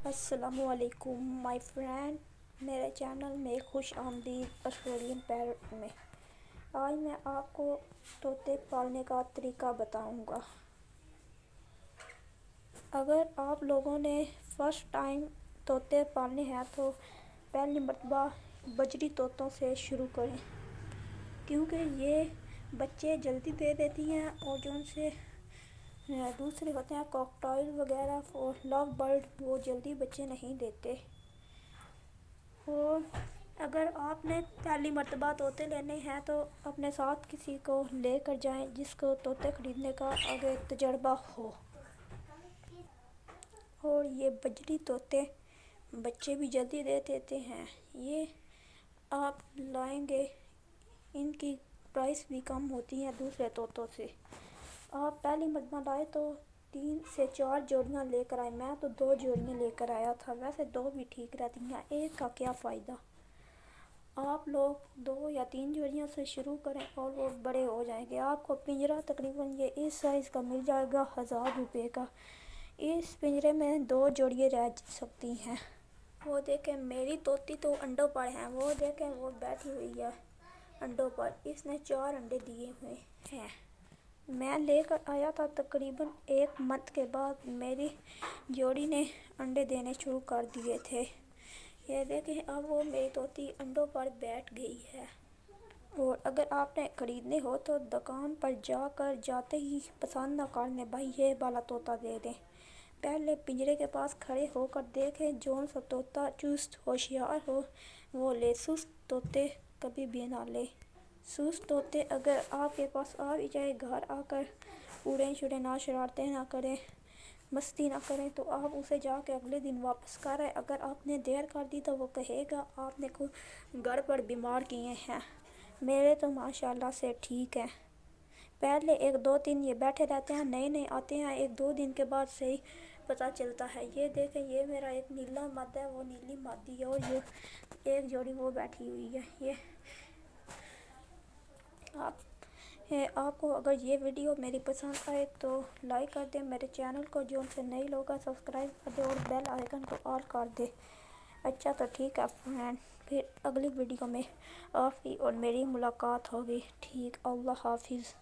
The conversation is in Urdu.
السلام علیکم مائی فرینڈ، میرے چینل میں خوش آمدید آسٹریلین پیرٹ میں۔ آج میں آپ کو طوطے پالنے کا طریقہ بتاؤں گا۔ اگر آپ لوگوں نے فرسٹ ٹائم طوطے پالنے ہیں تو پہلی مرتبہ بجری طوطوں سے شروع کریں، کیونکہ یہ بچے جلدی دے دیتی ہیں، اور جو ان سے دوسرے ہوتے ہیں کاکٹائل وغیرہ اور لو برڈ، وہ جلدی بچے نہیں دیتے۔ اور اگر آپ نے پہلی مرتبہ طوطے لینے ہیں تو اپنے ساتھ کسی کو لے کر جائیں جس کو طوطے خریدنے کا آگے تجربہ ہو۔ اور یہ بجری طوطے بچے بھی جلدی دے دیتے ہیں، یہ آپ لائیں گے، ان کی پرائس بھی کم ہوتی ہے دوسرے طوطوں سے۔ آپ پہلی مرتبہ لائے تو 3 سے 4 جوڑیاں لے کر آئے، میں تو 2 جوڑیاں لے کر آیا تھا، ویسے 2 بھی ٹھیک رہتی ہیں، ایک کا کیا فائدہ۔ آپ لوگ 2 یا 3 جوڑیاں سے شروع کریں اور وہ بڑے ہو جائیں گے۔ آپ کو پنجرہ تقریباً یہ اس سائز کا مل جائے گا 1000 روپے کا۔ اس پنجرے میں 2 جوڑیاں رہ سکتی ہیں۔ وہ دیکھیں میری طوطی تو انڈوں پر ہیں، وہ دیکھیں وہ بیٹھی ہوئی ہے انڈوں پر، اس نے 4 انڈے دیے ہوئے ہیں۔ میں لے کر آیا تھا تقریباً 1 منتھ کے بعد میری جوڑی نے انڈے دینے شروع کر دیے تھے۔ یہ دیکھیں اب وہ میری طوطی انڈوں پر بیٹھ گئی ہے۔ اور اگر آپ نے خریدنے ہو تو دکان پر جا کر جاتے ہی پسند نہ کرنے بھائی یہ والا طوطا دے دیں، پہلے پنجرے کے پاس کھڑے ہو کر دیکھیں، جون سا طوطا چست ہوشیار ہو وہ لے، سست طوطے کبھی بھی نہ لے۔ سست طوطے اگر آپ کے پاس آ بھی جائے، گھر آ کر اڑیں چھڑیں نہ، شرارتیں نہ کریں، مستی نہ کریں، تو آپ اسے جا کے اگلے دن واپس کر آئے۔ اگر آپ نے دیر کر دی تو وہ کہے گا آپ نے گھر پر بیمار کیے ہیں۔ میرے تو ماشاءاللہ سے ٹھیک ہے، پہلے 1-2 دن یہ بیٹھے رہتے ہیں، نئے آتے ہیں، 1-2 دن کے بعد صحیح پتہ چلتا ہے۔ یہ دیکھیں یہ میرا ایک نیلا مد ہے، وہ نیلی مادی ہے، اور یہ ایک جوڑی وہ بیٹھی ہوئی ہے۔ یہ آپ کو اگر یہ ویڈیو میری پسند آئے تو لائک کر دیں، میرے چینل کو جو ان سے نئے لوگ ہیں سبسکرائب کر دیں، اور بیل آئیکن کو آل کر دیں۔ اچھا تو ٹھیک ہے فرینڈ، پھر اگلی ویڈیو میں آپ کی اور میری ملاقات ہوگی۔ ٹھیک، اللہ حافظ۔